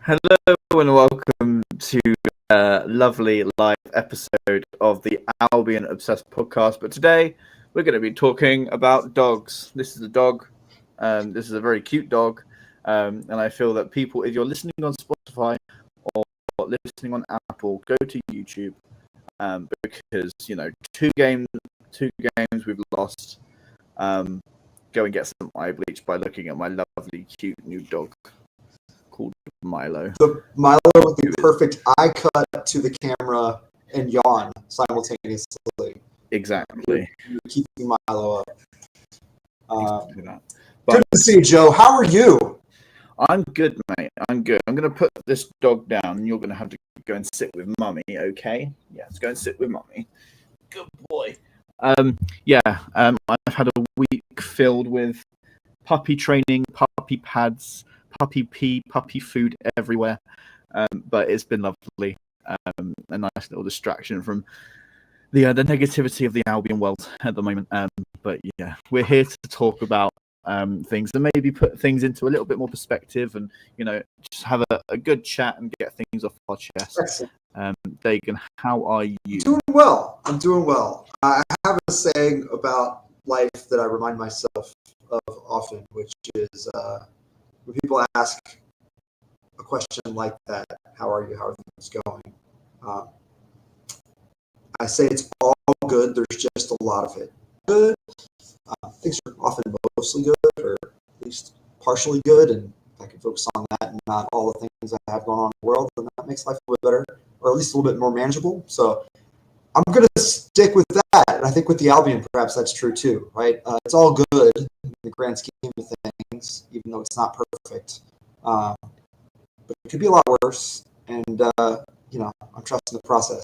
Hello and welcome to a lovely live episode of the Albion Obsessed podcast. But today we're going to be talking about dogs. This is a dog. This is a very cute dog. And I feel that people, if you're listening on Spotify or listening on Apple, go to YouTube because, two games we've lost. Go and get some eye bleach by looking at my lovely, cute new dog called Milo. The Milo with the perfect eye cut to the camera and yawn simultaneously. Exactly. You're keeping Milo up. Exactly that. Good to see you, Joe. How are you? I'm good, mate. I'm good. I'm going to put this dog down and you're going to have to go and sit with Mummy, okay? Yeah, let's go and sit with Mummy. Good boy. I've had a week filled with puppy training, puppy pads, puppy pee, puppy food everywhere. But it's been lovely. A nice little distraction from the negagativity of the Albion world at the moment. But yeah, we're here to talk about things and maybe put things into a little bit more perspective and, just have a good chat and get things off our chest. Excellent. Dagan, how are you? I'm doing well. I have a saying about life that I remind myself of often, which is when people ask a question like that, how are you? How are things going? I say it's all good. There's just a lot of it. Good. Things are often mostly good, or at least partially good, and if I can focus on that and not all the things I have going on in the world, then that makes life a little bit better, or at least a little bit more manageable. So I'm going to stick with that, and I think with the Albion, perhaps that's true too, right? It's all good in the grand scheme of things, even though it's not perfect. But it could be a lot worse, and I'm trusting the process.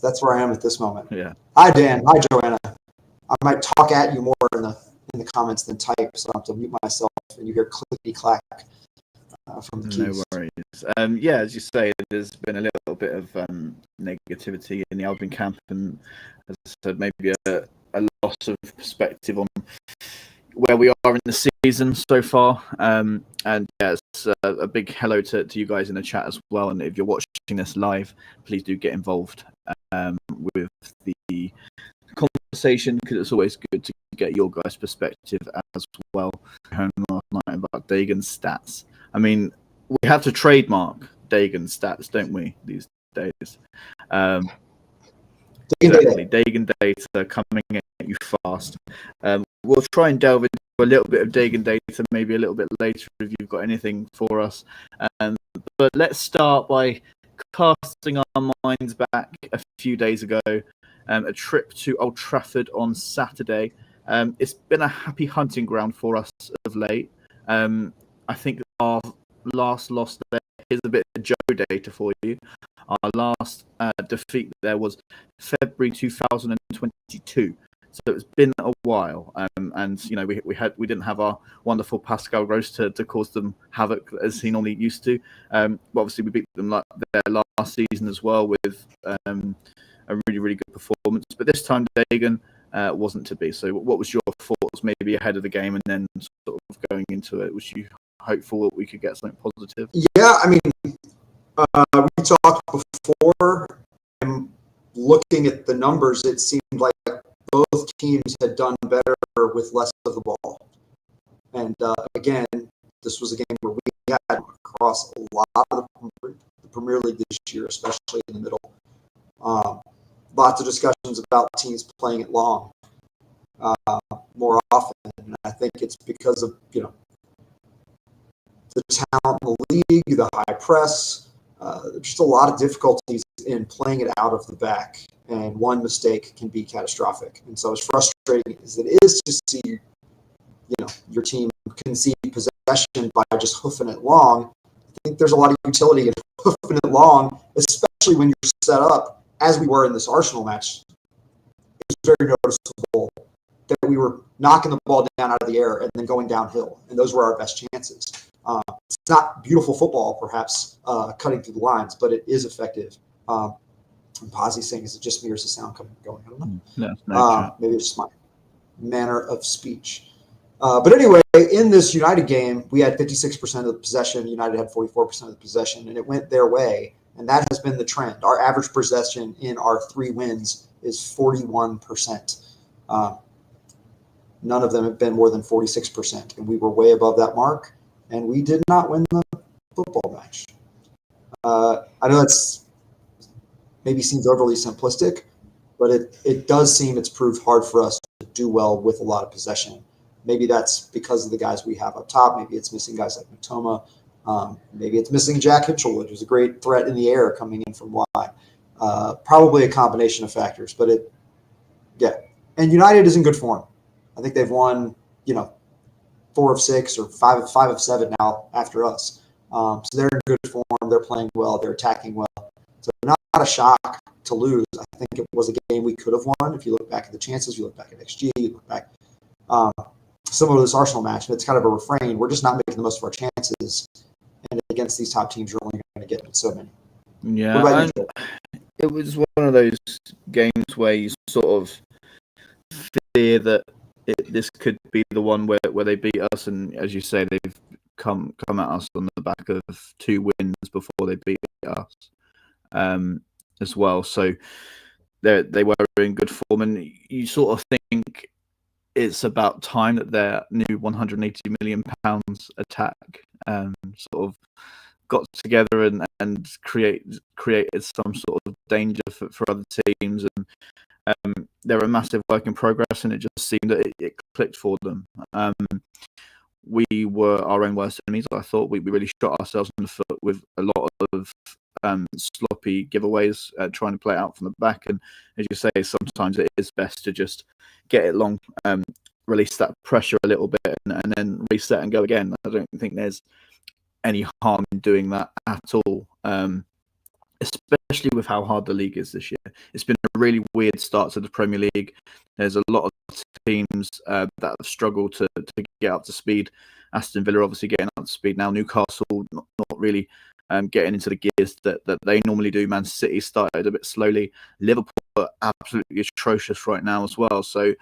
That's where I am at this moment. Yeah. Hi, Dan. Hi, Joanna. I might talk at you more in the comments than type, so I have to mute myself, and you hear clickety clack from the keys. No worries. As you say, there's been a little bit of negativity in the Albion camp, and as I said, maybe a loss of perspective on where we are in the season so far. It's a big hello to you guys in the chat as well. And if you're watching this live, please do get involved with the conversation, because it's always good to get your guys' perspective as well. Last night about Dagan's stats. I mean, we have to trademark Dagan's stats, don't we, these days? Exactly. Dagan data coming at you fast. We'll try and delve into a little bit of Dagan data maybe a little bit later if you've got anything for us. But let's start by casting our minds back a few days ago. A trip to Old Trafford on Saturday. It's been a happy hunting ground for us of late. I think our last loss there, here's a bit of Joe data for you. Our last defeat there was February 2022. So it's been a while, and we didn't have our wonderful Pascal Gross to cause them havoc as he normally used to. But obviously we beat them like their last season as well with a really, really good performance. But this time, Dagan wasn't to be. So what was your thoughts maybe ahead of the game and then sort of going into it? Was you hopeful that we could get something positive? Yeah, I mean, we talked before, and looking at the numbers, it seemed like both teams had done better with less of the ball. And again, this was a game where we had across a lot of the Premier League this year, especially in the middle. Lots of discussions about teams playing it long more often. And I think it's because of, the talent in the league, the high press, just a lot of difficulties in playing it out of the back. And one mistake can be catastrophic. And so as frustrating as it is to see, your team concede possession by just hoofing it long, I think there's a lot of utility in hoofing it long, especially when you're set up, as we were in this Arsenal match. It was very noticeable that we were knocking the ball down out of the air and then going downhill. And those were our best chances. It's not beautiful football, perhaps, cutting through the lines, but it is effective. And Posse's saying, is it just me or is the sound going? I don't know. No, Maybe it's just my manner of speech. But anyway, in this United game, we had 56% of the possession. United had 44% of the possession, and it went their way. And that has been the trend. Our average possession in our 3 wins is 41%. None of them have been more than 46%. And we were way above that mark, and we did not win the football match. I know that's maybe seems overly simplistic, but it does seem it's proved hard for us to do well with a lot of possession. Maybe that's because of the guys we have up top. Maybe it's missing guys like Matoma. Maybe it's missing Jack Hitchell, who's a great threat in the air coming in from wide. Probably a combination of factors, but And United is in good form. I think they've won, 4 of 6 or 5 of 7 now after us. So they're in good form. They're playing well. They're attacking well. So not a shock to lose. I think it was a game we could have won. If you look back at the chances, you look back at XG, you look back similar to this Arsenal match, and it's kind of a refrain. We're just not making the most of our chances, and against these top teams, you're only going to get so many. Yeah, it was one of those games where you sort of fear that this could be the one where they beat us, and as you say, they've come at us on the back of 2 wins before they beat us as well. So they were in good form, and you sort of think it's about time that their new £180 million attack sort of got together and created some sort of danger for other teams. And they're a massive work in progress, and it just seemed that it clicked for them. We were our own worst enemies. I thought we really shot ourselves in the foot with a lot of sloppy giveaways, trying to play it out from the back. And as you say, sometimes it is best to just get it long, release that pressure a little bit, and then reset and go again. I don't think there's any harm in doing that at all, especially with how hard the league is this year. It's been a really weird start to the Premier League. There's a lot of teams that have struggled to get up to speed. Aston Villa obviously getting up to speed now. Newcastle not really getting into the gears that they normally do. Man City started a bit slowly. Liverpool are absolutely atrocious right now as well. So,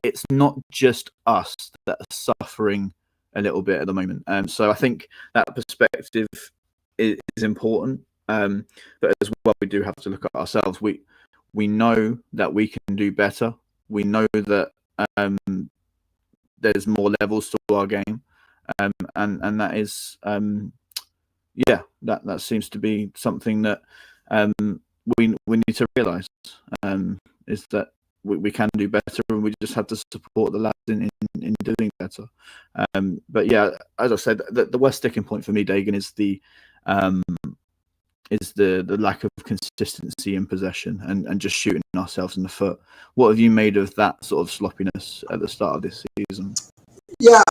it's not just us that are suffering a little bit at the moment. So I think that perspective is important. But as well, we do have to look at ourselves. We know that we can do better. We know that there's more levels to our game, and that is that seems to be something that we need to realise, is that we can do better, and we just have to support the lads in doing better. But yeah, as I said, the worst sticking point for me, Dagan, is the lack of consistency in possession and just shooting ourselves in the foot. What have you made of that sort of sloppiness at the start of this season? Yeah,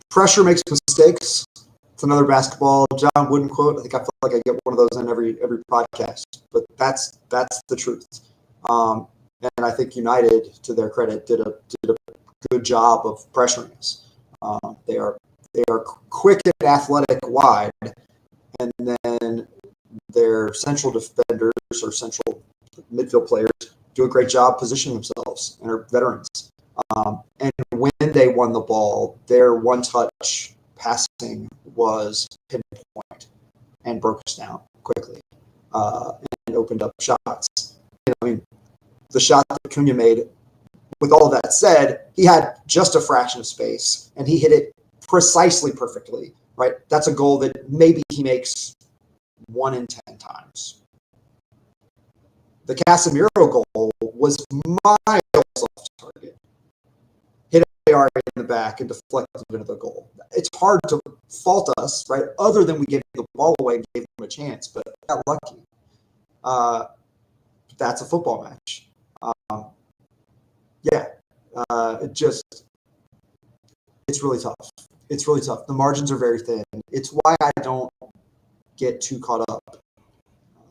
pressure makes mistakes. It's another basketball John Wooden quote. I think I feel like I get one of those in every podcast, but that's the truth. And I think United, to their credit, did a good job of pressuring us. They are quick and athletic wide, and then their central defenders or central midfield players do a great job positioning themselves and are veterans. And when they won the ball, their one-touch passing was pinpoint and broke us down quickly and opened up shots. The shot that Cunha made, with all of that said, he had just a fraction of space, and he hit it precisely perfectly, right? That's a goal that maybe he makes 1 in 10 times. The Casemiro goal was miles off target. Hit AR in the back and deflected into the goal. It's hard to fault us, right? Other than we gave the ball away and gave them a chance, but got lucky. That's a football match. It's really tough. It's really tough. The margins are very thin. It's why I don't get too caught up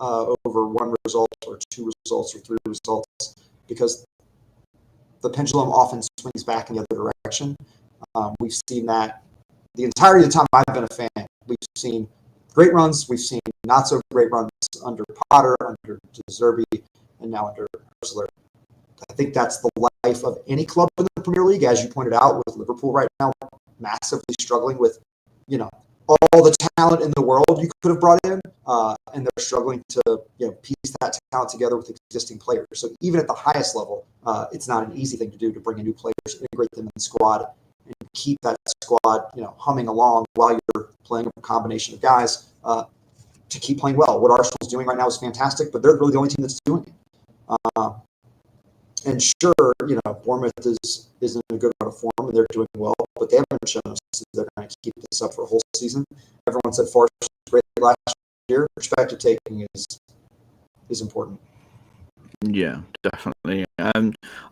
over 1 result or 2 results or 3 results, because the pendulum often swings back in the other direction. We've seen that the entirety of the time I've been a fan. We've seen great runs. We've seen not so great runs under Potter, under De Zerbi, and now under Ursula. I think that's the life of any club in the Premier League, as you pointed out, with Liverpool right now massively struggling with, all the talent in the world you could have brought in, and they're struggling to piece that talent together with existing players. So even at the highest level, it's not an easy thing to do, to bring in new players, integrate them in the squad, and keep that squad humming along while you're playing a combination of guys to keep playing well. What Arsenal's doing right now is fantastic, but they're really the only team that's doing it. And sure, Bournemouth is in a good run of form and they're doing well, but they haven't shown us that they're going to keep this up for a whole season. Everyone said Forest was great last year. Perspective taking is important. Yeah, definitely.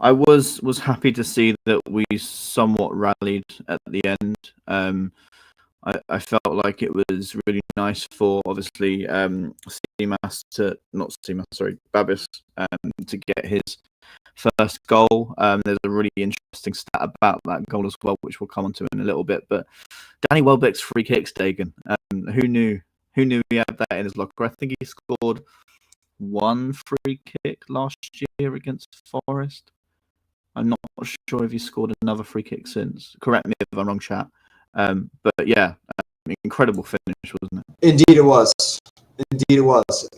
I was happy to see that we somewhat rallied at the end. I felt like it was really nice for obviously Babis to get his first goal. There's a really interesting stat about that goal as well, which we'll come on to in a little bit. But Danny Welbeck's free kicks, Dagan. Who knew he had that in his locker? I think he scored one free kick last year against Forest. I'm not sure if he scored another free kick since. Correct me if I'm wrong, chat. But yeah, incredible finish, wasn't it? Indeed, it was.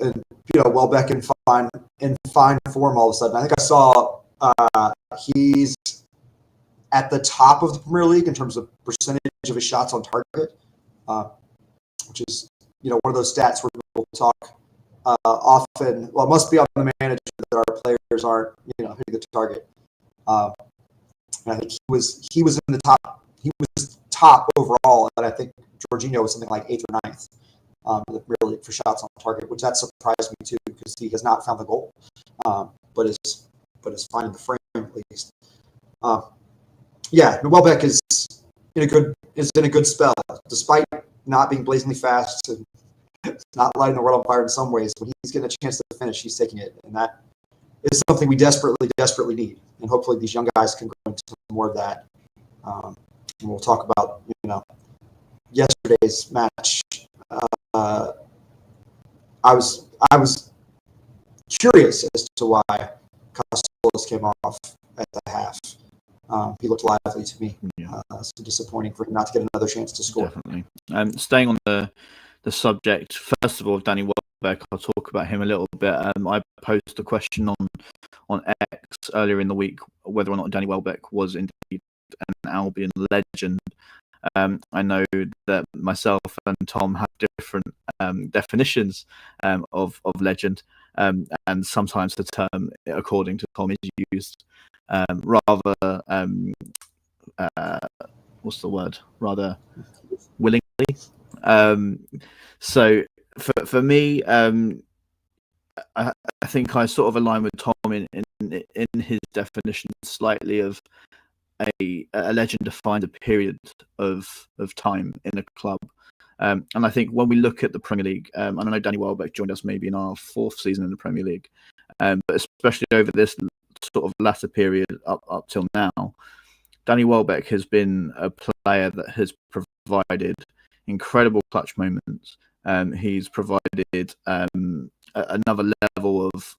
And Welbeck in fine form all of a sudden. I think I saw he's at the top of the Premier League in terms of percentage of his shots on target, which is one of those stats where people talk often. Well, it must be on the manager that our players aren't hitting the target. And I think he was in the top. He was top overall, and I think Jorginho was something like 8th or 9th, really, for shots on target, which that surprised me too, because he has not found the goal, but is finding the frame at least. Welbeck is in a good spell, despite not being blazingly fast and not lighting the world on fire in some ways. When he's getting a chance to finish, he's taking it, and that is something we desperately need. And hopefully, these young guys can grow into more of that. And we'll talk about yesterday's match. I was curious as to why Castellanos came off at the half. He looked lively to me. So disappointing for him not to get another chance to score. Definitely. Staying on the subject, first of all, of Danny Welbeck, I'll talk about him a little bit. I posed a question on X earlier in the week whether or not Danny Welbeck was indeed an Albion legend. I know that myself and Tom have different definitions of legend, and sometimes the term, according to Tom, is used rather what's the word? Rather willingly. So for me, I think I sort of align with Tom in his definition slightly of a legend defined a period of time in a club. And I think when we look at the Premier League, and I know Danny Welbeck joined us maybe in our 4th season in the Premier League, but especially over this sort of latter period up till now, Danny Welbeck has been a player that has provided incredible clutch moments. He's provided another level of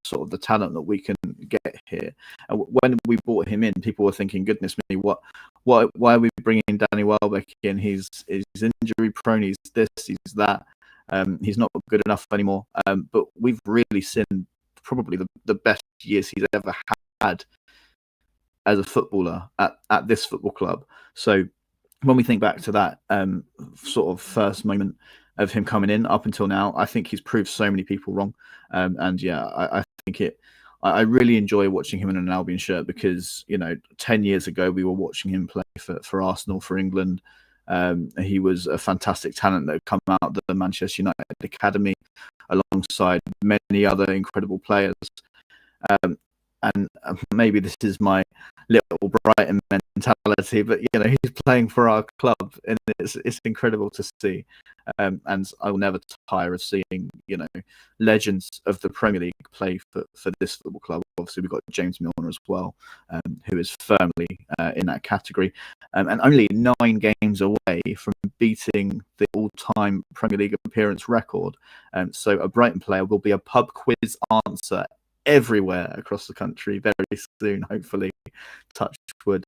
sort of the talent that we can get here. And when we brought him in, people were thinking, "Goodness me, why are we bringing Danny Welbeck in? He's injury prone. He's this. He's that. He's not good enough anymore." But we've really seen probably the best years he's ever had as a footballer at this football club. So when we think back to that sort of first moment of him coming in up until now, I think he's proved so many people wrong. I think I really enjoy watching him in an Albion shirt because 10 years ago we were watching him play for Arsenal, for England. He was a fantastic talent that had come out of the Manchester United academy alongside many other incredible players. And maybe this is my little Brighton mentality, but he's playing for our club, and it's incredible to see. And I will never tire of seeing legends of the Premier League play for this football club. Obviously, we've got James Milner as well, who is firmly in that category, and only 9 games away from beating the all-time Premier League appearance record. So a Brighton player will be a pub quiz answer everywhere across the country very soon, hopefully. Touch wood.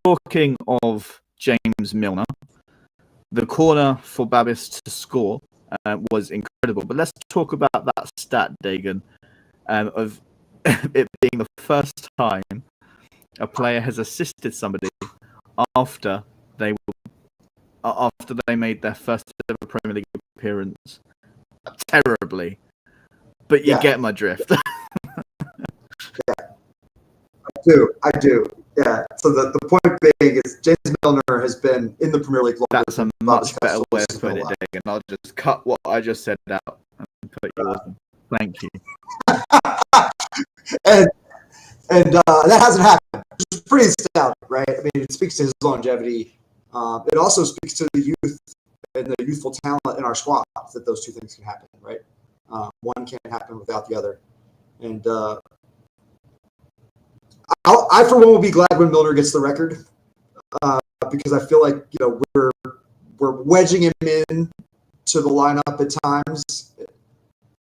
Talking of James Milner, the corner for Babis to score was incredible. But let's talk about that stat, Dagan, of it being the first time a player has assisted somebody after they made their first ever Premier League appearance terribly. But you get my drift. I do. Yeah. So the point being is James Milner has been in the Premier League longer. That's a much better way of putting it, Dagan. I'll just cut what I just said out and put yours in. Thank you. and that hasn't happened. It's pretty astounding, right? I mean, it speaks to his longevity. It also speaks to the youth and the youthful talent in our squad that those two things can happen, right? One can't happen without the other. And I for one, will be glad when Milner gets the record because I feel like we're wedging him in to the lineup at times.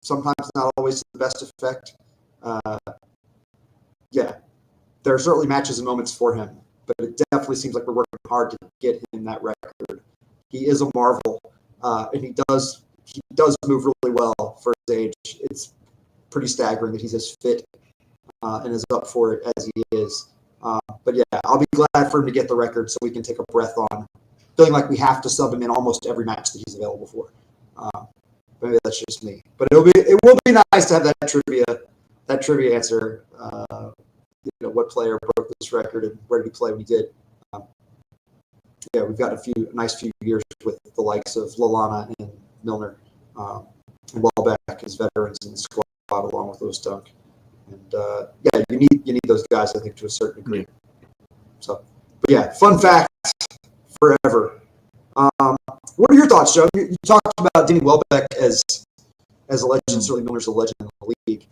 Sometimes not always to the best effect. There are certainly matches and moments for him, but it definitely seems like we're working hard to get him that record. He is a marvel, and he does move really well for his age. It's pretty staggering that he's as fit and as up for it as he is. But yeah, I'll be glad for him to get the record so we can take a breath on feeling like we have to sub him in almost every match that he's available for. Maybe that's just me, but it will be nice to have that trivia answer. What player broke this record and where did he play when he did? We've got a nice few years with the likes of Lallana and Milner and Welbeck as veterans in the squad, along with Lewis Dunk. And you need those guys, I think, to a certain degree. Yeah. So, but yeah, fun fact forever. What are your thoughts, Joe? You talked about Danny Welbeck as a legend. Certainly, Milner's a legend in the league.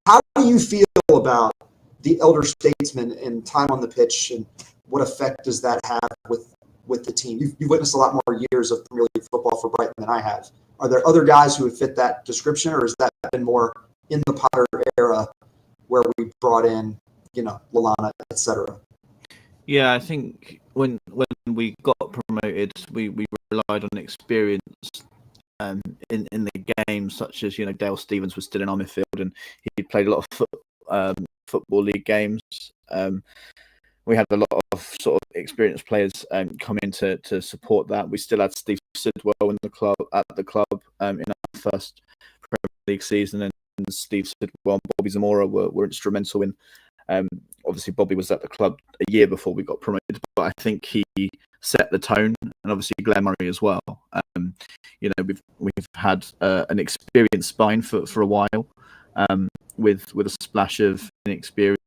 How do you feel about the elder statesman and time on the pitch, and what effect does that have with the team? You've witnessed a lot more years of Premier League football for Brighton than I have. Are there other guys who would fit that description, or has that been more in the Potter era where we brought in, Lallana, etc.? Yeah, I think when we got promoted, we relied on experience in the game, such as Dale Stephens was still in our midfield and he played a lot of football league games. We had a lot of sort of experienced players come in to support that. We still had Steve Sidwell at the club in our first Premier League season, and Steve Sidwell and Bobby Zamora were instrumental in. Obviously, Bobby was at the club a year before we got promoted, but I think he set the tone, and obviously Glenn Murray as well. We've had an experienced spine for a while, with a splash of inexperience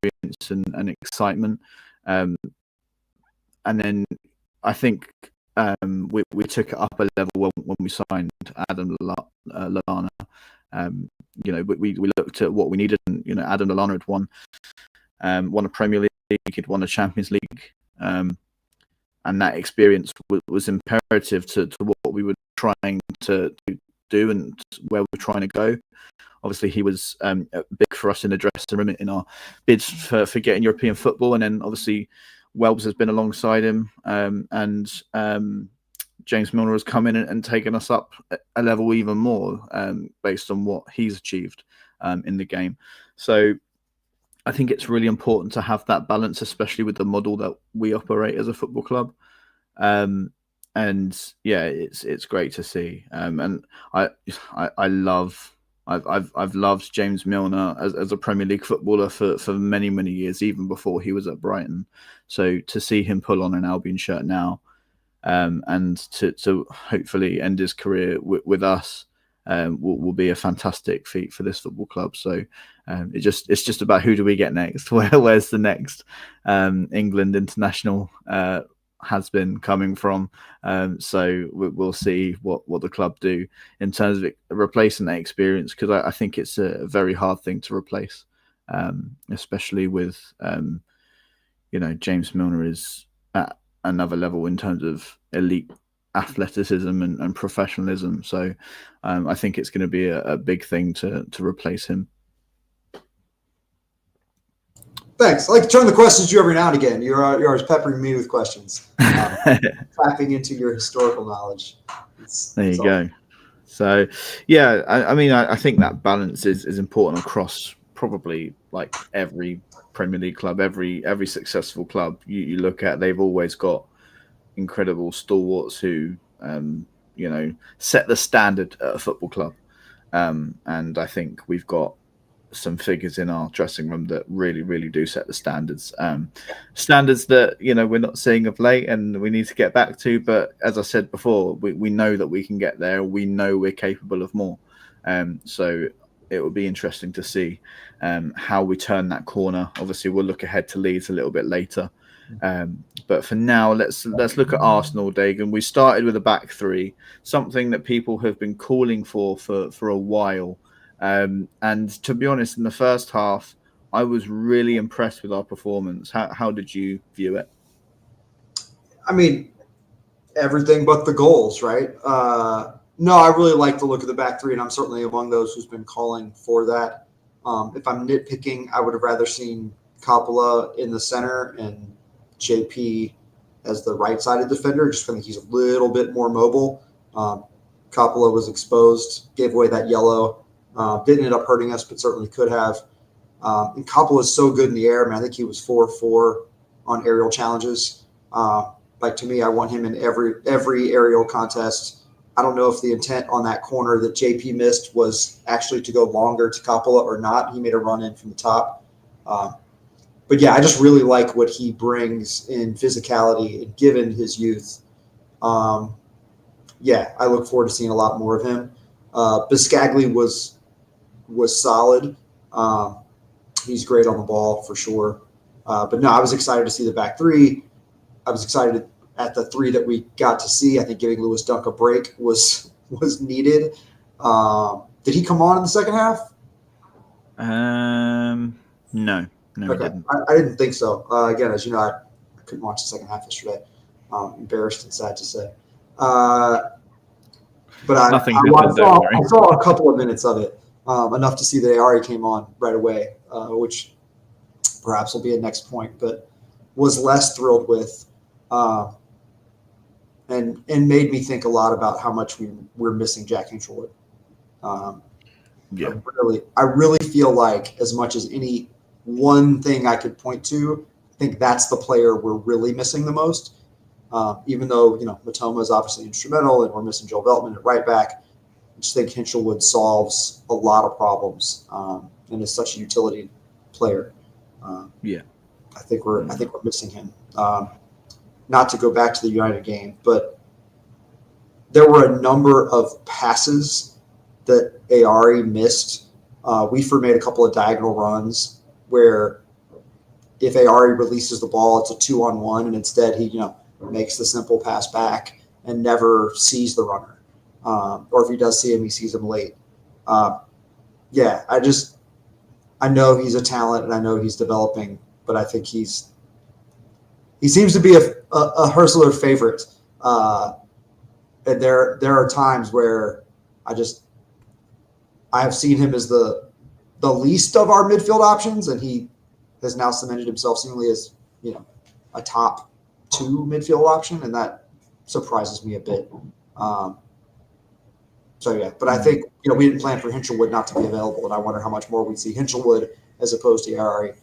and excitement, and then I think we took it up a level when we signed Adam Lallana. We looked at what we needed, and Adam Lallana had won a Premier League, he'd won a Champions League, and that experience was imperative to what we were trying to do and where we're trying to go. Obviously, he was big for us in the dressing room in our bids for getting European football, and then obviously Welbs has been alongside him, and James Milner has come in and taken us up a level even more based on what he's achieved in the game. So I think it's really important to have that balance, especially with the model that we operate as a football club. And yeah, it's great to see. And I've loved James Milner as a Premier League footballer for many years, even before he was at Brighton. So to see him pull on an Albion shirt now, and to hopefully end his career with us, will be a fantastic feat for this football club. So it's just about who do we get next? Where's the next England international has been coming from? So we'll see what the club do in terms of replacing that experience, because I think it's a very hard thing to replace, especially with James Milner is at another level in terms of elite athleticism and professionalism. So I think it's going to be a big thing to replace him. Thanks. I like to turn the questions to you every now and again. You're always peppering me with questions, tapping into your historical knowledge. There you go. So, yeah, I think that balance is important across probably like every Premier League club, every successful club you look at. They've always got incredible stalwarts who set the standard at a football club, and I think we've got some figures in our dressing room that really do set the standards. Standards that we're not seeing of late, and we need to get back to. But as I said before, we know that we can get there. We know we're capable of more. So it will be interesting to see how we turn that corner. Obviously, we'll look ahead to Leeds a little bit later. But for now, let's look at Arsenal, Dagan. We started with a back three, something that people have been calling for a while. And to be honest, in the first half, I was really impressed with our performance. How did you view it? I mean, everything but the goals, right? No, I really like the look of the back three, and I'm certainly among those who's been calling for that. If I'm nitpicking, I would have rather seen Coppola in the center and JP as the right-sided defender. Just think he's a little bit more mobile. Coppola was exposed, gave away that yellow. Didn't end up hurting us, but certainly could have. And Coppola is so good in the air. I mean, I think he was 4-4 on aerial challenges. To me, I want him in every aerial contest. I don't know if the intent on that corner that JP missed was actually to go longer to Coppola or not. He made a run in from the top. But yeah, I just really like what he brings in physicality, and given his youth. Yeah, I look forward to seeing a lot more of him. Biscagli was solid. He's great on the ball for sure. But no, I was excited to see the back three. I was excited at the three that we got to see. I think giving Lewis Dunk a break was needed. Did he come on in the second half? No, okay. He didn't. I didn't think so. Again, as you know, I couldn't watch the second half yesterday. Embarrassed and sad to say. But I saw a couple of minutes of it, enough to see that Ari came on right away, which perhaps will be a next point, but was less thrilled with, and made me think a lot about how much we're missing Jack Hinchelwood. Yeah, I really feel like, as much as any one thing I could point to, I think that's the player we're really missing the most. Even though Matoma is obviously instrumental, and we're missing Joel Veltman at right back, I just think Hinchelwood solves a lot of problems, and is such a utility player. I think we're missing him. Not to go back to the United game, but there were a number of passes that Ari missed. Weaver made a couple of diagonal runs where if Ari releases the ball, it's a 2-on-1, and instead he makes the simple pass back and never sees the runner. Or if he does see him, he sees him late. Yeah, I know he's a talent, and I know he's developing, but I think he seems to be a Hurstler favorite. And there are times where I have seen him as the least of our midfield options, and he has now cemented himself seemingly as a top 2 midfield option, and that surprises me a bit. So yeah, but I think we didn't plan for Hinchelwood not to be available, and I wonder how much more we'd see Hinchelwood as opposed to Ari,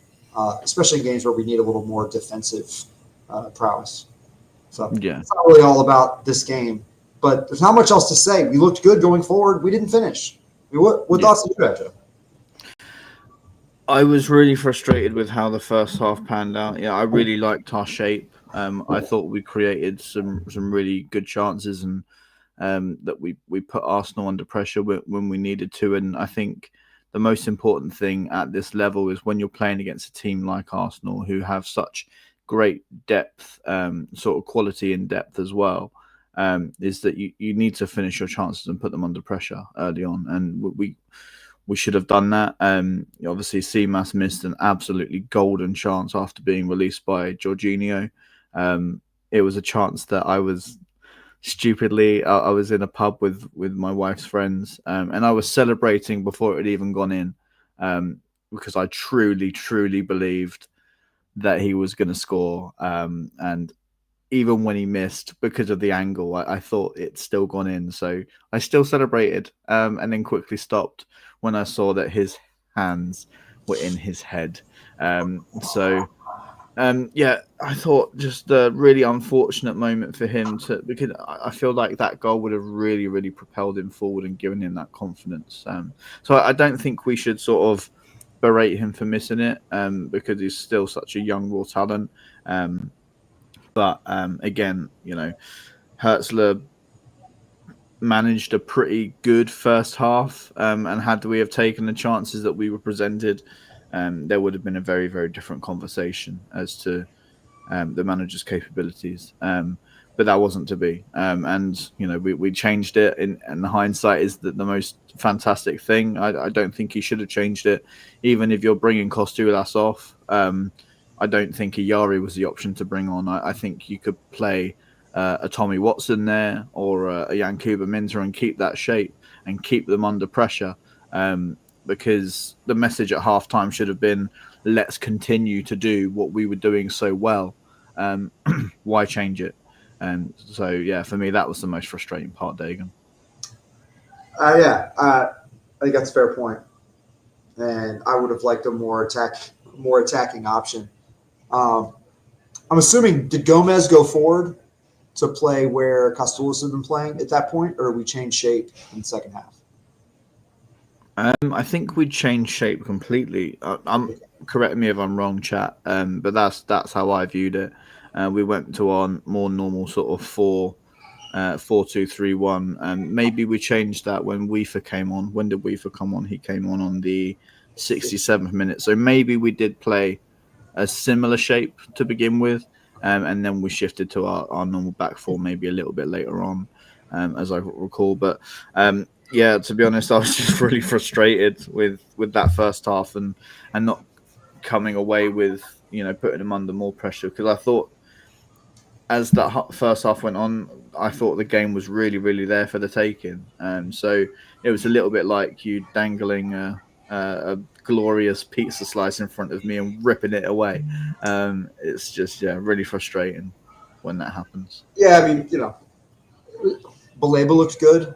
especially in games where we need a little more defensive prowess. So yeah, it's not really all about this game, but there's not much else to say. We looked good going forward. We didn't finish. What thoughts did you have, Joe? I was really frustrated with how the first half panned out. Yeah, I really liked our shape. I thought we created some really good chances, and that we put Arsenal under pressure when we needed to. And I think the most important thing at this level is when you're playing against a team like Arsenal, who have such great depth, sort of quality and depth as well, is that you need to finish your chances and put them under pressure early on. And we should have done that. Obviously, Seamas missed an absolutely golden chance after being released by Jorginho. It was a chance that I was stupidly, I was in a pub with my wife's friends, and I was celebrating before it had even gone in, because I truly believed that he was going to score. And even when he missed because of the angle, I thought it's still gone in. So I still celebrated, and then quickly stopped when I saw that his hands were in his head. So yeah, I thought just a really unfortunate moment for him because I feel like that goal would have really propelled him forward and given him that confidence. So I don't think we should sort of berate him for missing it, because he's still such a young raw talent. But again, Hertzler managed a pretty good first half, and had we have taken the chances that we were presented, there would have been a very different conversation as to the manager's capabilities. But that wasn't to be. And we changed it. And the hindsight is that the most fantastic thing. I don't think he should have changed it, even if you're bringing Kostulas off. I don't think Iyari was the option to bring on. I think you could play a Tommy Watson there or a Yankuba Minter and keep that shape and keep them under pressure. Because the message at halftime should have been, let's continue to do what we were doing so well. Why change it? And so, yeah, for me, that was the most frustrating part, Dagan. Yeah, I think that's a fair point, and I would have liked a more attacking option. I'm assuming, did Gomez go forward to play where Kostulas had been playing at that point, or we changed shape in the second half? I think we changed shape completely. Correct me if I'm wrong, chat. But that's how I viewed it. We went to our more normal sort of 4-2-3-1, and maybe we changed that when Weaver came on. When did Weaver come on? He came on the 67th minute. So maybe we did play a similar shape to begin with, and then we shifted to our normal back four maybe a little bit later on, as I recall. But yeah, to be honest, I was just really frustrated with that first half and not coming away with putting them under more pressure, because I thought as that first half went on, I thought the game was really there for the taking. So it was a little bit like you dangling a glorious pizza slice in front of me and ripping it away. It's just really frustrating when that happens. Yeah, I mean, Baleba looked good,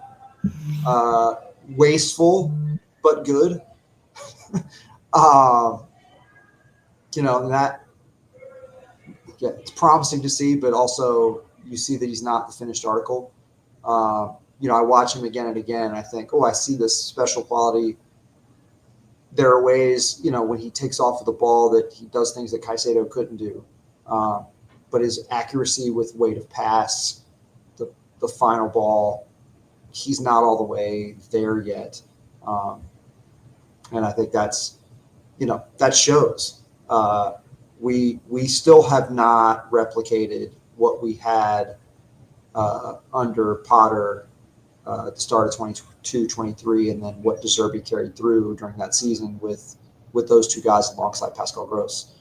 wasteful but good. um, that it's promising to see, but also you see that he's not the finished article. I watch him again and again, and I think, I see this special quality. There are ways, when he takes off with the ball, that he does things that Caicedo couldn't do. But his accuracy with weight of pass, the final ball, he's not all the way there yet. And I think that's, that shows. We still have not replicated what we had under Potter at the start of 22-23, and then what De Zerbi carried through during that season with those two guys alongside Pascal Gross.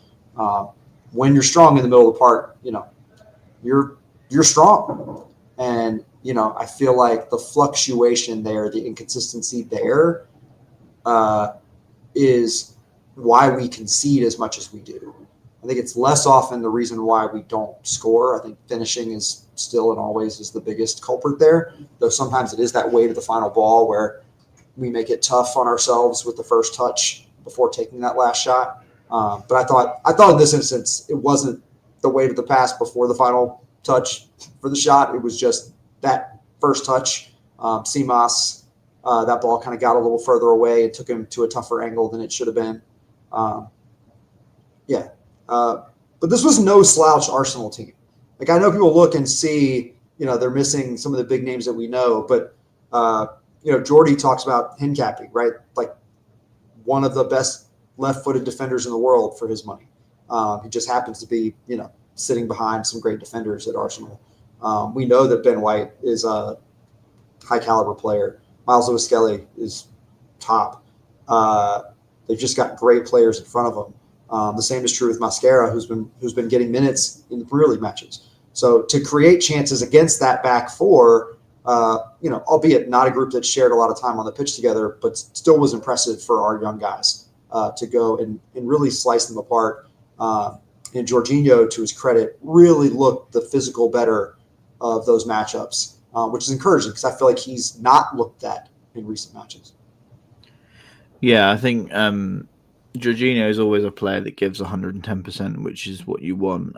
When you're strong in the middle of the park, you're strong. And, I feel like the fluctuation there, the inconsistency there is why we concede as much as we do. I think it's less often the reason why we don't score. I think finishing is still and always is the biggest culprit there, though sometimes it is that weight of the final ball where we make it tough on ourselves with the first touch before taking that last shot. But I thought in this instance, it wasn't the weight of the pass before the final touch for the shot. It was just that first touch. Simas, that ball kind of got a little further away and took him to a tougher angle than it should have been. But this was no slouch Arsenal team. Like, I know people look and see, they're missing some of the big names that we know, but Jordy talks about Hincapie, right? Like, one of the best left-footed defenders in the world for his money. He just happens to be, sitting behind some great defenders at Arsenal. We know that Ben White is a high-caliber player. Miles Lewis-Skelly is top. They've just got great players in front of them. The same is true with Mascara, who's been getting minutes in the Premier League matches. So to create chances against that back four, albeit not a group that shared a lot of time on the pitch together, but still was impressive for our young guys to go and really slice them apart. And Jorginho, to his credit, really looked the physical better of those matchups, which is encouraging because I feel like he's not looked that in recent matches. Yeah, I think Jorginho is always a player that gives 110%, which is what you want.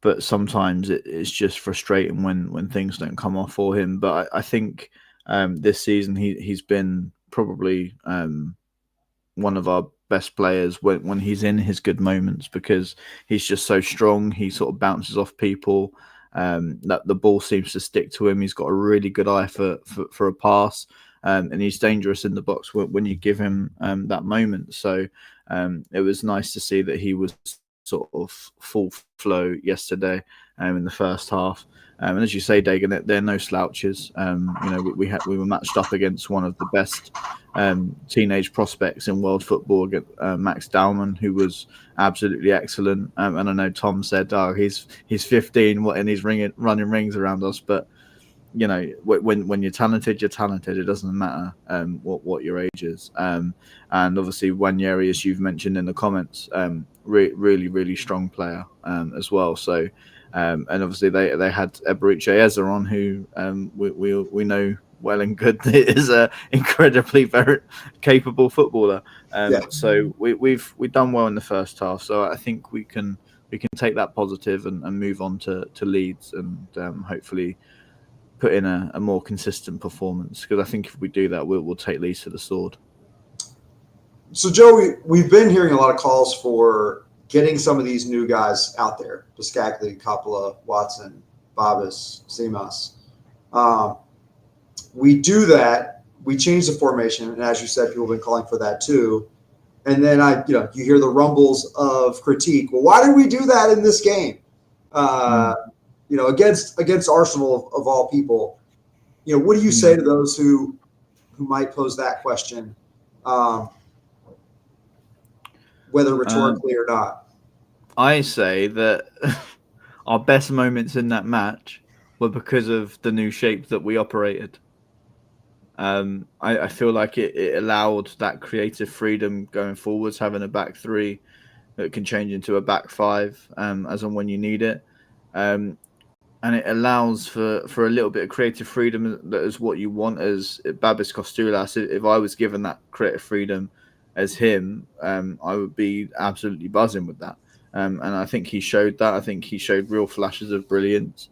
But sometimes it's just frustrating when things don't come off for him. But I think this season he's been probably one of our best players when he's in his good moments, because he's just so strong. He sort of bounces off people. That the ball seems to stick to him. He's got a really good eye for a pass, and he's dangerous in the box when you give him that moment. So it was nice to see that he was sort of full flow yesterday in the first half. And as you say, Dagan, they're no slouches. We were matched up against one of the best teenage prospects in world football, Max Dowman, who was absolutely excellent. And I know Tom said, "Oh, he's 15, and he's running rings around us." But when you're talented, you're talented. It doesn't matter what your age is. And obviously, Wanyeri, as you've mentioned in the comments, really, really strong player as well. So. And obviously they had Eberiche Eze on, who we know well and good is a incredibly very capable footballer. So we've done well in the first half. So I think we can take that positive and move on to Leeds and hopefully put in a more consistent performance. Because I think if we do that, we'll take Leeds to the sword. So Joe, we've been hearing a lot of calls for getting some of these new guys out there: Biscaglia, Coppola, Watson, Babas, Simas. We do that. We change the formation, and as you said, people have been calling for that too. And then you hear the rumbles of critique. Well, why did we do that in this game? Against Arsenal of all people. What do you say to those who might pose that question, whether rhetorically or not? I say that our best moments in that match were because of the new shape that we operated. I feel like it allowed that creative freedom going forwards, having a back three that can change into a back five as and when you need it. And it allows for a little bit of creative freedom that is what you want as Babis Costulas. If I was given that creative freedom as him, I would be absolutely buzzing with that. And I think he showed that. I think he showed real flashes of brilliance.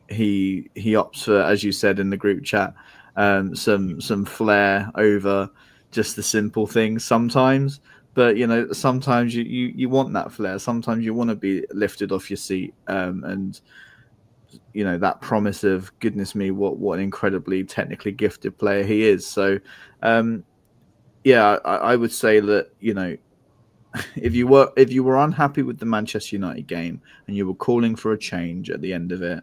He opts for, as you said in the group chat, some flair over just the simple things sometimes. But sometimes you want that flair. Sometimes you want to be lifted off your seat, and that promise of goodness me, what an incredibly technically gifted player he is. So, I would say that if you were unhappy with the Manchester United game and you were calling for a change at the end of it,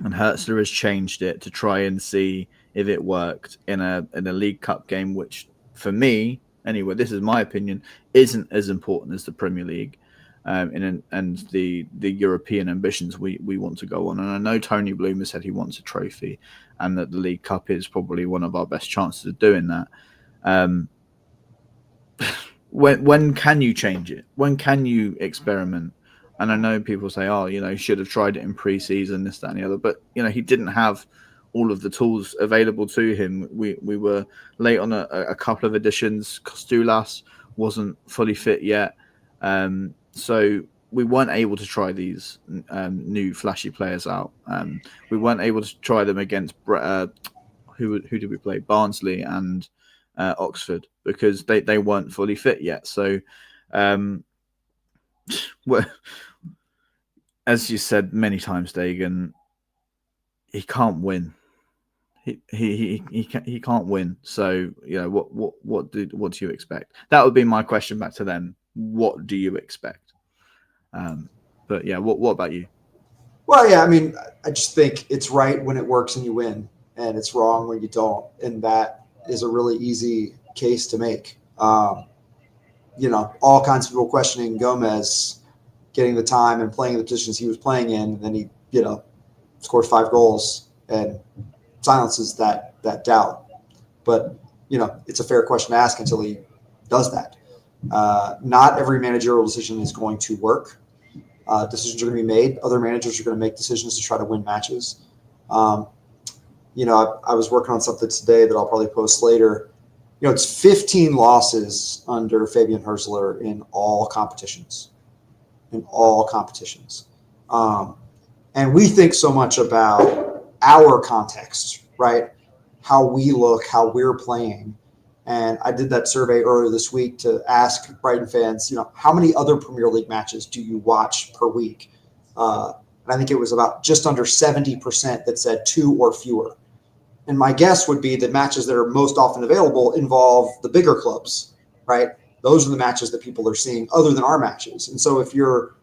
and Hertzler has changed it to try and see if it worked in a League Cup game, which for me, anyway, this is my opinion, isn't as important as the Premier League, and the European ambitions we want to go on. And I know Tony Bloom has said he wants a trophy, and that the League Cup is probably one of our best chances of doing that. When can you change it? When can you experiment? And I know people say, "Oh, should have tried it in pre-season, this, that, and the other." But he didn't have all of the tools available to him. We were late on a couple of additions. Costulas wasn't fully fit yet, so we weren't able to try these new flashy players out. We weren't able to try them against who did we play? Barnsley and Oxford, because they weren't fully fit yet. So, as you said many times, Dagan, he can't win. He can't win. So what do you expect? That would be my question back to them. What do you expect? But yeah, what about you? Well, yeah, I mean, I just think it's right when it works and you win, and it's wrong when you don't, and that is a really easy case to make. All kinds of people questioning Gomez. getting the time and playing the positions he was playing in. And then he, scores 5 goals and silences that doubt. But, it's a fair question to ask until he does that. Not every managerial decision is going to work. Decisions are going to be made. Other managers are going to make decisions to try to win matches. I was working on something today that I'll probably post later. It's 15 losses under Fabian Hürzeler in all competitions. And we think so much about our context, right? How we look, how we're playing. And I did that survey earlier this week to ask Brighton fans, how many other Premier League matches do you watch per week? And I think it was about just under 70% that said 2 or fewer. And my guess would be that matches that are most often available involve the bigger clubs, right? Those are the matches that people are seeing other than our matches. And so if your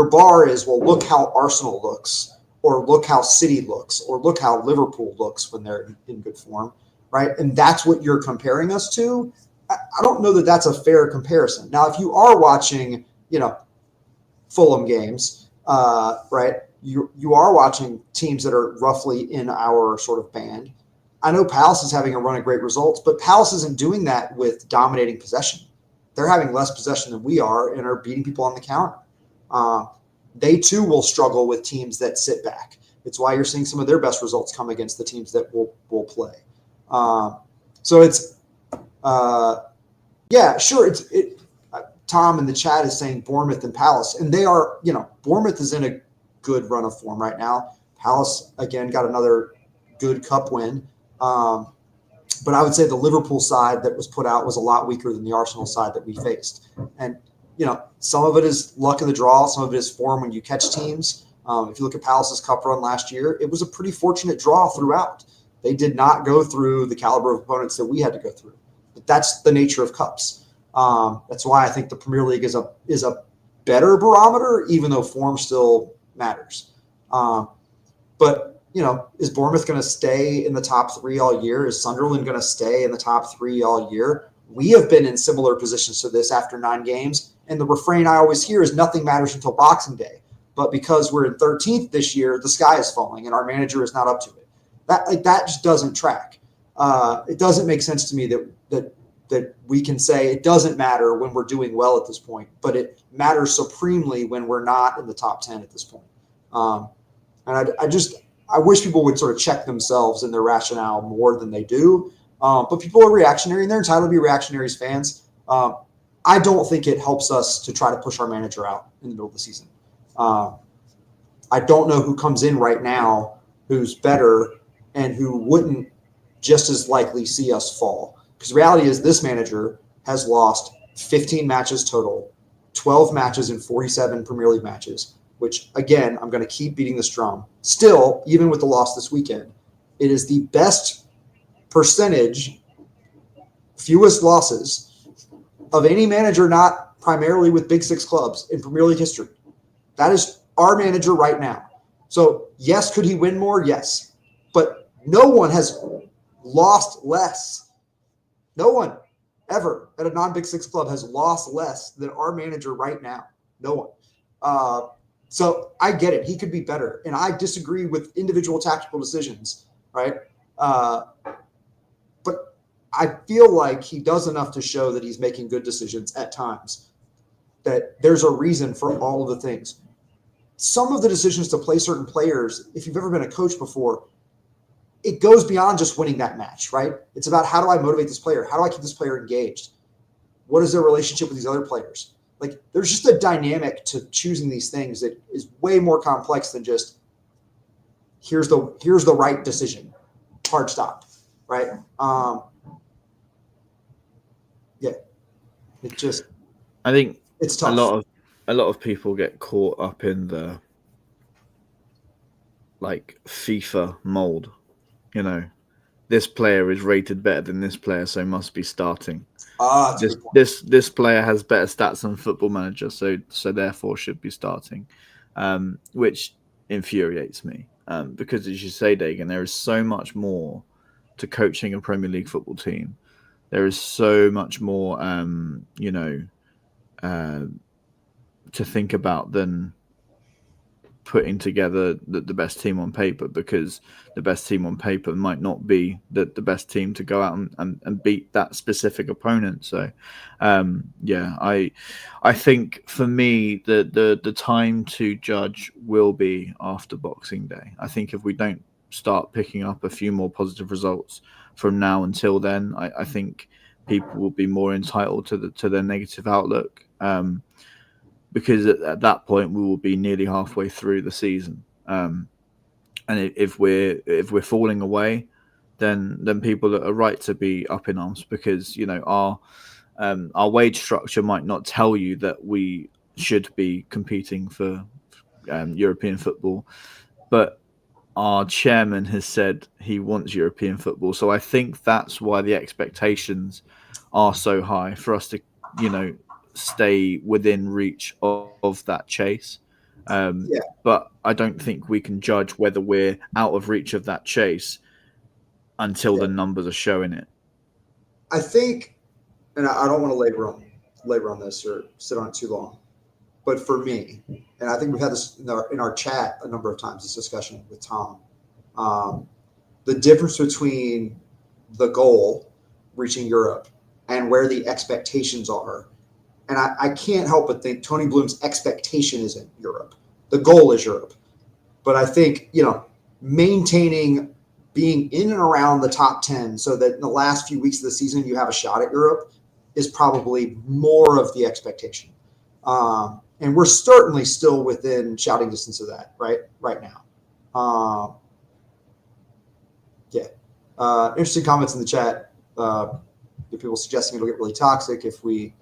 bar is, well, look how Arsenal looks, or look how City looks, or look how Liverpool looks when they're in good form, right? And that's what you're comparing us to. I don't know that that's a fair comparison. Now, if you are watching, Fulham games, right, you are watching teams that are roughly in our sort of band. I know Palace is having a run of great results, but Palace isn't doing that with dominating possession. They're having less possession than we are and are beating people on the counter. They too will struggle with teams that sit back. It's why you're seeing some of their best results come against the teams that will play. So it's, sure. Tom in the chat is saying Bournemouth and Palace, and they are, Bournemouth is in a good run of form right now. Palace again got another good cup win. But I would say the Liverpool side that was put out was a lot weaker than the Arsenal side that we faced. And, some of it is luck of the draw. Some of it is form when you catch teams. If you look at Palace's cup run last year, it was a pretty fortunate draw throughout. They did not go through the caliber of opponents that we had to go through. But that's the nature of cups. That's why I think the Premier League is a better barometer, even though form still matters. But is Bournemouth going to stay in the top 3 all year? Is Sunderland going to stay in the top 3 all year? We have been in similar positions to this after 9 games. And the refrain I always hear is nothing matters until Boxing Day. But because we're in 13th this year, the sky is falling and our manager is not up to it. That just doesn't track. It doesn't make sense to me that we can say it doesn't matter when we're doing well at this point, but it matters supremely when we're not in the top 10 at this point. And I wish people would sort of check themselves and their rationale more than they do. But people are reactionary, and they're entitled to be reactionary as fans. I don't think it helps us to try to push our manager out in the middle of the season. I don't know who comes in right now who's better and who wouldn't just as likely see us fall. Because the reality is this manager has lost 15 matches total, 12 matches in 47 Premier League matches, which, again, I'm going to keep beating this drum. Still, even with the loss this weekend, it is the best percentage, fewest losses of any manager not primarily with Big Six clubs in Premier League history. That is our manager right now. So, yes, could he win more? Yes. But no one has lost less. No one ever at a non-Big Six club has lost less than our manager right now. No one. So I get it. He could be better. And I disagree with individual tactical decisions, right? But I feel like he does enough to show that he's making good decisions at times, that there's a reason for all of the things. Some of the decisions to play certain players, if you've ever been a coach before, it goes beyond just winning that match, right? It's about how do I motivate this player? How do I keep this player engaged? What is their relationship with these other players? Like, there's just a dynamic to choosing these things that is way more complex than just here's the right decision, hard stop, right? I think it's tough. A lot of people get caught up in the FIFA mold. This player is rated better than this player, so must be starting. This player has better stats than Football Manager, so therefore should be starting, which infuriates me. Because as you say, Dagan, there is so much more to coaching a Premier League football team. There is so much more, to think about than putting together the best team on paper, because the best team on paper might not be the best team to go out and beat that specific opponent. So yeah, I think for me the time to judge will be after Boxing Day. I think if we don't start picking up a few more positive results from now until then, I think people will be more entitled to their negative outlook. Because at that point we will be nearly halfway through the season, and if we're falling away, then people are right to be up in arms, because our wage structure might not tell you that we should be competing for European football, but our chairman has said he wants European football. So I think that's why the expectations are so high for us to, stay within reach of that chase. Yeah. But I don't think we can judge whether we're out of reach of that chase until Yeah. the numbers are showing it. I think, and I don't want to labor on this or sit on it too long, but for me, and I think we've had this in our chat a number of times, this discussion with Tom, the difference between the goal, reaching Europe, and where the expectations are. And I can't help but think Tony Bloom's expectation isn't Europe. The goal is Europe. But I think, maintaining being in and around the top 10 so that in the last few weeks of the season you have a shot at Europe is probably more of the expectation. And we're certainly still within shouting distance of that right now. Interesting comments in the chat. People suggesting it'll get really toxic if we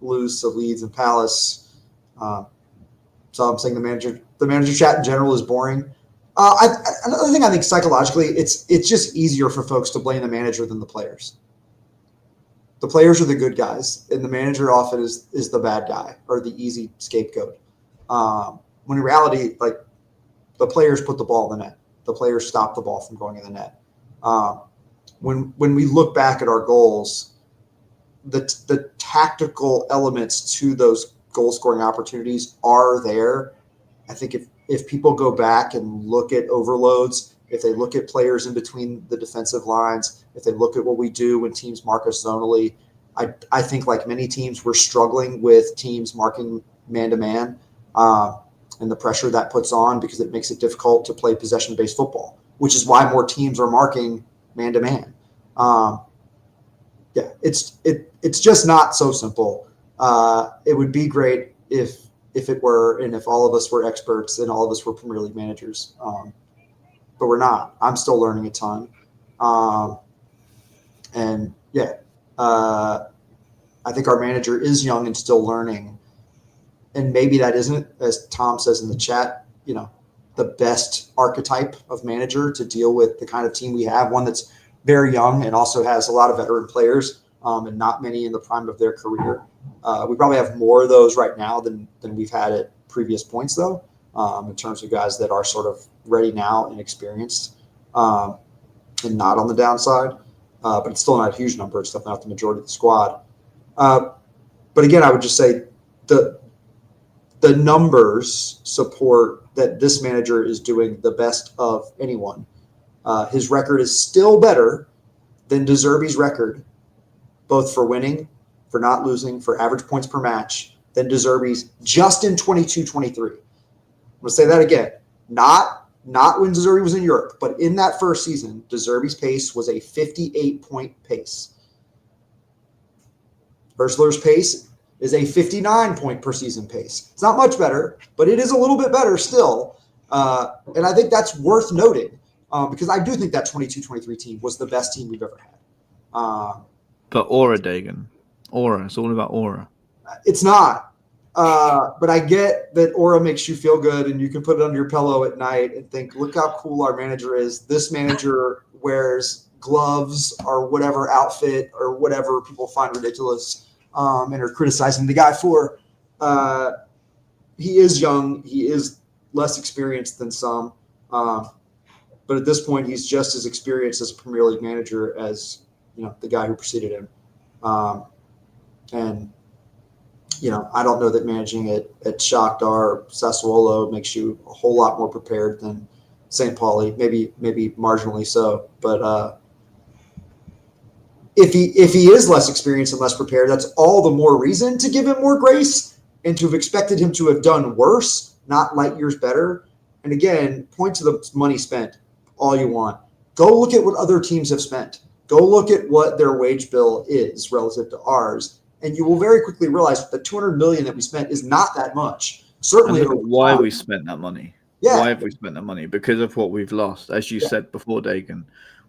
lose to Leeds and Palace. So I'm saying the manager chat in general is boring. Another thing I think psychologically, it's just easier for folks to blame the manager than the players. The players are the good guys, and the manager often is the bad guy or the easy scapegoat. When in reality, like, the players put the ball in the net. The players stop the ball from going in the net. When we look back at our goals, the tactical elements to those goal scoring opportunities are there. I think if people go back and look at overloads, if they look at players in between the defensive lines, if they look at what we do when teams mark us zonally, I think like many teams, we're struggling with teams marking man-to-man and the pressure that puts on, because it makes it difficult to play possession-based football, which is why more teams are marking man-to-man. It's just not so simple. It would be great if it were, and if all of us were experts and all of us were Premier League managers. But we're not. I'm still learning a ton. I think our manager is young and still learning. And maybe that isn't, as Tom says in the chat, the best archetype of manager to deal with the kind of team we have, one that's very young and also has a lot of veteran players and not many in the prime of their career. We probably have more of those right now than we've had at previous points, though, in terms of guys that are sort of ready now and experienced and not on the downside. But it's still not a huge number. It's definitely not the majority of the squad. But again, I would just say the numbers support that this manager is doing the best of anyone. His record is still better than De Zerbi's record, both for winning, for not losing, for average points per match, than De Zerbi's just in 22-23. I'm going to say that again. Not when De Zerbi was in Europe, but in that first season, De Zerbi's pace was a 58-point pace. Ursula's pace is a 59-point per season pace. It's not much better, but it is a little bit better still. And I think that's worth noting because I do think that 22-23 team was the best team we've ever had. But aura, Dagan. Aura. It's all about aura. It's not. But I get that aura makes you feel good and you can put it under your pillow at night and think, look how cool our manager is. This manager wears gloves or whatever outfit or whatever people find ridiculous and are criticizing the guy for. He is young. He is less experienced than some. But at this point, he's just as experienced as a Premier League manager as the guy who preceded him. And I don't know that managing at Shakhtar or Sassuolo makes you a whole lot more prepared than St. Pauli, maybe marginally so. But if he is less experienced and less prepared, that's all the more reason to give him more grace and to have expected him to have done worse, not light years better. And again, point to the money spent all you want. Go look at what other teams have spent. Go look at what their wage bill is relative to ours, and you will very quickly realize that the $200 million that we spent is not that much. Certainly, and look at why we spent that money. Yeah. Why have we spent that money? Because of what we've lost. As you said before, Dagan,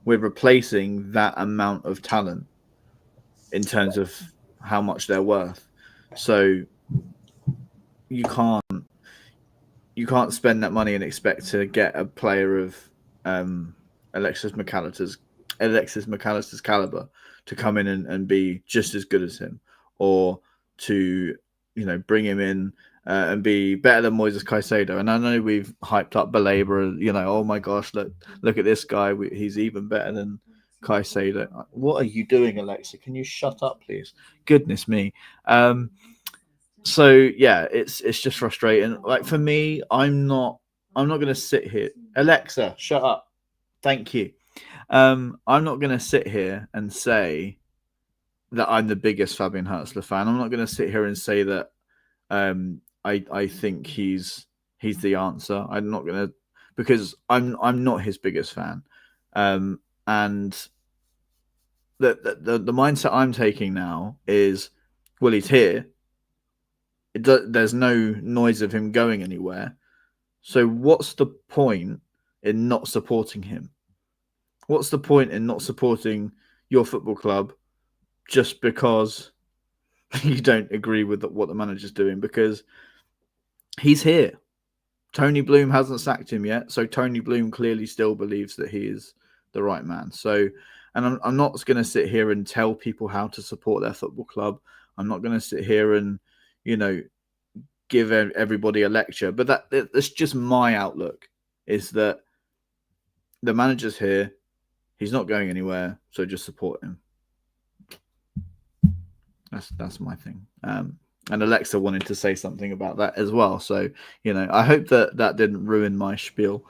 we're replacing that amount of talent in terms of how much they're worth. So you can't spend that money and expect to get a player of Alexis McAllister's caliber to come in and be just as good as him, or to bring him in and be better than Moises Caicedo. And I know we've hyped up Baleba, oh my gosh, look at this guy, he's even better than Caicedo. What are you doing, Alexa? Can you shut up, please? Goodness me. So yeah, it's just frustrating. Like for me, I'm not going to sit here. Alexa, shut up. Thank you. I'm not going to sit here and say that I'm the biggest Fabian Hertzler fan. I'm not going to sit here and say that I think he's the answer. I'm not going to, because I'm not his biggest fan. And the mindset I'm taking now is, well, he's here. There's no noise of him going anywhere. So what's the point in not supporting him? What's the point in not supporting your football club just because you don't agree with what the manager's doing? Because he's here. Tony Bloom hasn't sacked him yet, so Tony Bloom clearly still believes that he is the right man. So, and I'm not going to sit here and tell people how to support their football club. I'm not going to sit here and, give everybody a lecture. But that's just my outlook, is that the manager's here. He's not going anywhere, so just support him. That's my thing. And Alexa wanted to say something about that as well. So, I hope that didn't ruin my spiel.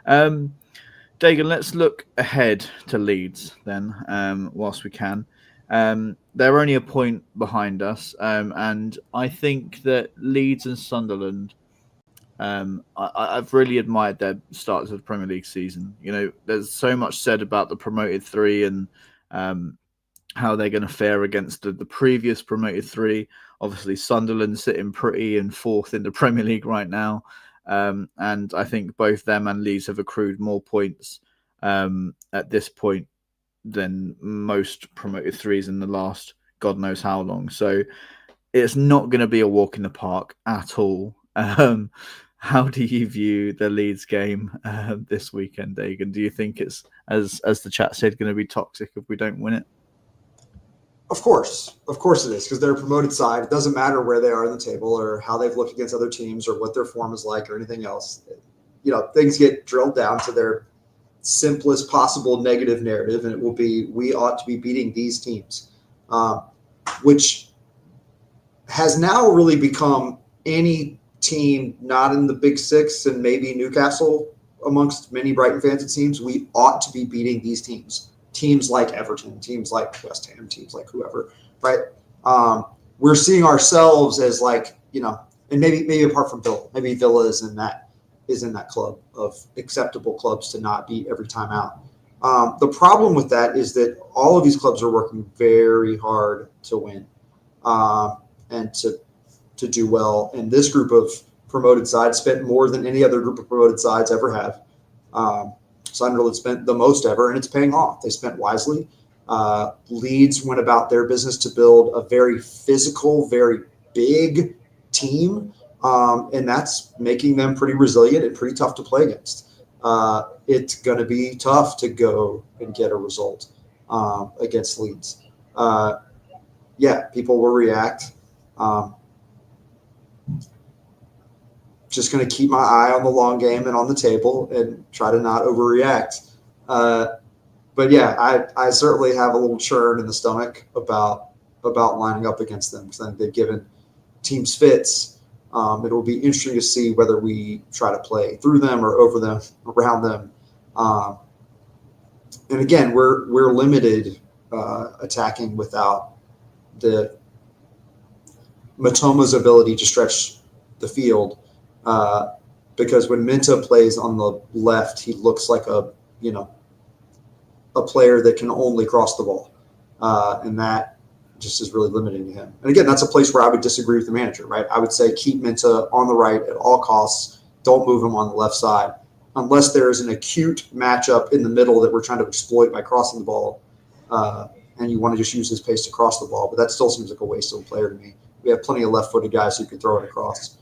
Dagan, let's look ahead to Leeds then, whilst we can. They're only a point behind us. And I think that Leeds and Sunderland, I've really admired their starts of the Premier League season. There's so much said about the promoted three and how they're going to fare against the previous promoted three. Obviously, Sunderland sitting pretty in fourth in the Premier League right now. And I think both them and Leeds have accrued more points at this point than most promoted threes in the last God knows how long. So it's not going to be a walk in the park at all. How do you view the Leeds game this weekend, Dagan? Do you think it's, as the chat said, going to be toxic if we don't win it? Of course it is, because they're a promoted side. It doesn't matter where they are in the table or how they've looked against other teams or what their form is like or anything else. Things get drilled down to their simplest possible negative narrative, and it will be, we ought to be beating these teams, which has now really become any team not in the Big Six and maybe Newcastle amongst many Brighton fans, it seems. We ought to be beating these teams. Teams like Everton, teams like West Ham, teams like whoever, right? We're seeing ourselves as like, and maybe apart from Villa, maybe Villa is in that club of acceptable clubs to not beat every time out. The problem with that is that all of these clubs are working very hard to win and to do well. And this group of promoted sides spent more than any other group of promoted sides ever have. Sunderland spent the most ever, and it's paying off. They spent wisely. Leeds went about their business to build a very physical, very big team, and that's making them pretty resilient and pretty tough to play against. It's going to be tough to go and get a result against Leeds. People will react. Just going to keep my eye on the long game and on the table and try to not overreact. But yeah, I certainly have a little churn in the stomach about lining up against them, because I think they've given teams' fits. It will be interesting to see whether we try to play through them or over them, around them. And again, we're limited attacking without the Matoma's ability to stretch the field. Because when Minta plays on the left, he looks like a player that can only cross the ball, and that just is really limiting to him. And again, that's a place where I would disagree with the manager, right? I would say keep Minta on the right at all costs. Don't move him on the left side unless there is an acute matchup in the middle that we're trying to exploit by crossing the ball, and you want to just use his pace to cross the ball. But that still seems like a waste of a player to me. We have plenty of left-footed guys who could throw it across.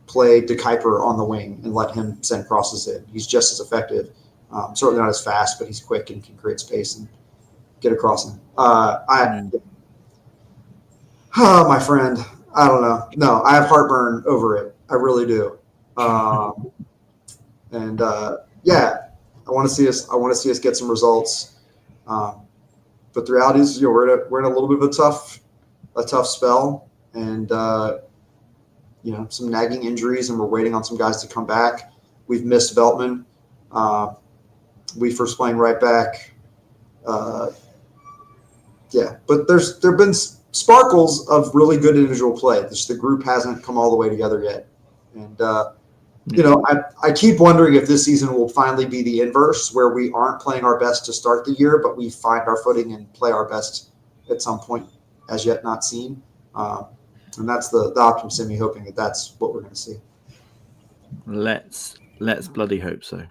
Play De Kuiper on the wing and let him send crosses in. He's just as effective. Certainly not as fast, but he's quick and can create space and get across him. My friend, I don't know. No, I have heartburn over it. I really do. And I want to see us. I want to see us get some results. But the reality is, we're in a little bit of a tough spell, and some nagging injuries, and we're waiting on some guys to come back. We've missed Veltman. Weaver's playing right back. But there've been sparkles of really good individual play. The group hasn't come all the way together yet. And I keep wondering if this season will finally be the inverse, where we aren't playing our best to start the year, but we find our footing and play our best at some point as yet not seen. And that's the optimist in me, hoping that that's what we're going to see. Let's bloody hope so.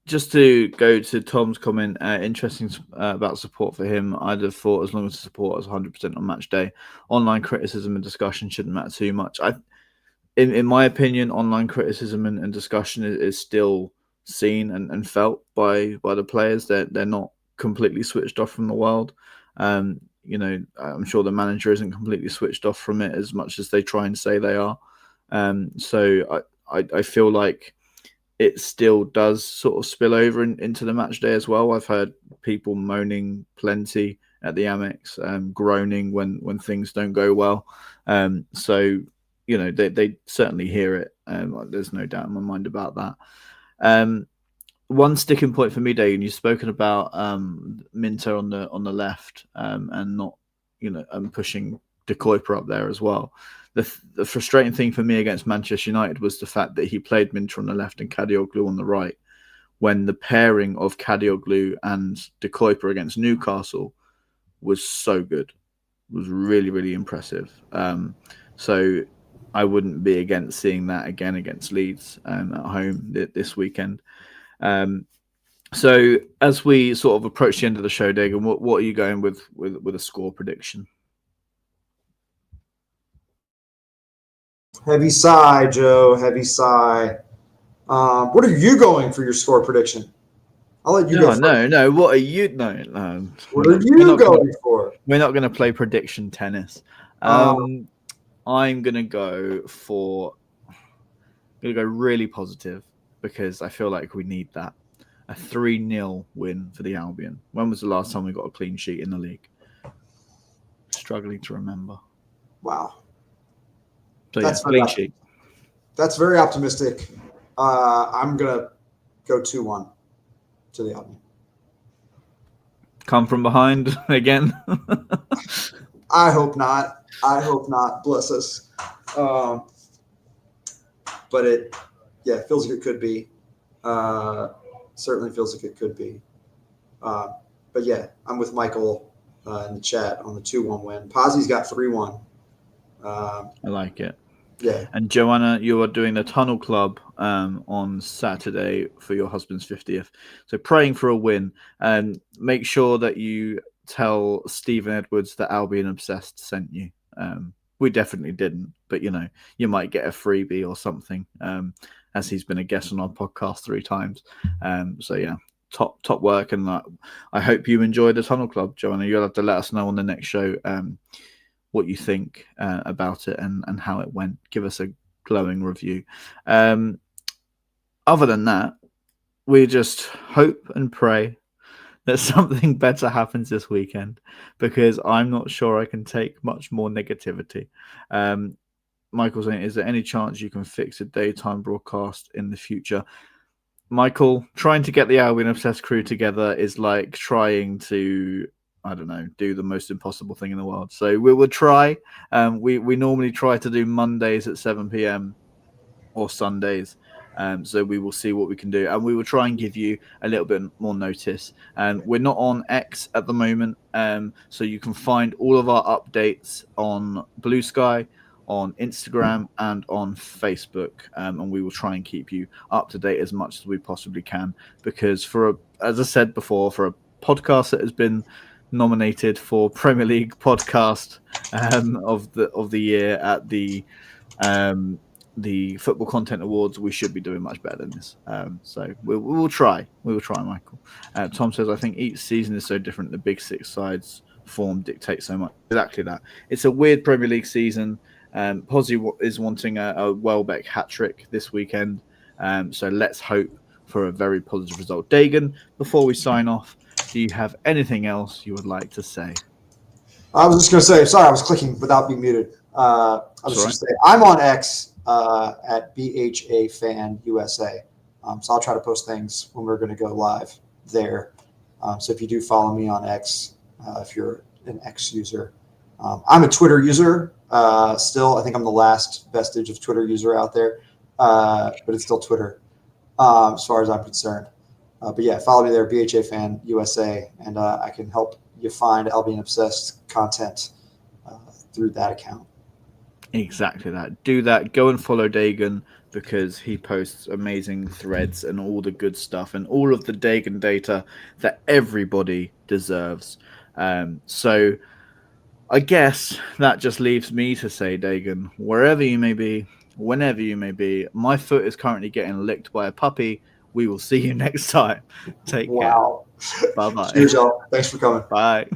Just to go to Tom's comment, interesting about support for him. I'd have thought as long as the support is 100% on match day, online criticism and discussion shouldn't matter too much. In my opinion, online criticism and discussion is still seen and felt by the players. They're not completely switched off from the world. I'm sure the manager isn't completely switched off from it as much as they try and say they are. So I feel like it still does sort of spill over into the match day as well. I've heard people moaning plenty at the Amex, groaning when things don't go well. So they certainly hear it. There's no doubt in my mind about that. One sticking point for me, Dave, and you've spoken about Minter on the left, and not pushing De Kuiper up there as well. The frustrating thing for me against Manchester United was the fact that he played Minter on the left and Kadioglu on the right, when the pairing of Kadioglu and De Kuiper against Newcastle was so good, was really, really impressive. So I wouldn't be against seeing that again against Leeds at home this weekend. So as we sort of approach the end of the show, Dagan, what are you going with a score prediction? Heavy sigh, Joe. Heavy sigh. What are you going for your score prediction? I'll let you go first. No. What are you? No. What are you going for? We're not going to play prediction tennis. I'm going to go really positive, because I feel like we need that. A 3-0 win for the Albion. When was the last time we got a clean sheet in the league? Struggling to remember. Wow. So clean sheet. That's very optimistic. I'm going to go 2-1 to the Albion. Come from behind again? I hope not. Bless us. But it feels like it could be. Certainly feels like it could be. But yeah, I'm with Michael in the chat on the 2-1 win. Pozzi's got 3-1. I like it. Yeah. And Joanna, you are doing the Tunnel Club on Saturday for your husband's 50th. So praying for a win. And make sure that you tell Stephen Edwards that Albion Obsessed sent you. We definitely didn't, but you might get a freebie or something, as he's been a guest on our podcast 3 times. So yeah, top work, and I hope you enjoy the Tunnel Club, Joanna. You'll have to let us know on the next show what you think about it and how it went. Give us a glowing review. Other than that, we just hope and pray that something better happens this weekend, because I'm not sure I can take much more negativity. Michael's saying, is there any chance you can fix a daytime broadcast in the future? Michael, trying to get the Albion Obsessed crew together is like trying to, I don't know, do the most impossible thing in the world. So we will try. We normally try to do Mondays at 7 p.m. or Sundays. So we will see what we can do, and we will try and give you a little bit more notice. We're not on X at the moment, so you can find all of our updates on Blue Sky, on Instagram, and on Facebook, and we will try and keep you up to date as much as we possibly can. Because as I said before, for a podcast that has been nominated for Premier League podcast of the year at the Football Content Awards, we should be doing much better than this. So we will try. We will try, Michael. Tom says, I think each season is so different. The Big Six sides form dictates so much. Exactly that. It's a weird Premier League season. Posey is wanting a Welbeck hat-trick this weekend. So let's hope for a very positive result. Dagan, before we sign off, do you have anything else you would like to say? I was just going to say, sorry, I was clicking without being muted. I was just going to say, I'm on X at BHA Fan USA. So I'll try to post things when we're going to go live there. So if you do follow me on X, if you're an X user, I'm a Twitter user still. I think I'm the last vestige of Twitter user out there, but it's still Twitter as far as I'm concerned. But yeah, follow me there, BHA Fan USA, and I can help you find Albion Obsessed content through that account. Exactly that. Do that. Go and follow Dagan, because he posts amazing threads and all the good stuff and all of the Dagan data that everybody deserves. So I guess that just leaves me to say, Dagan, wherever you may be, whenever you may be, my foot is currently getting licked by a puppy. We will see you next time. Take care. Bye-bye. Cheers, y'all. Thanks for coming. Bye.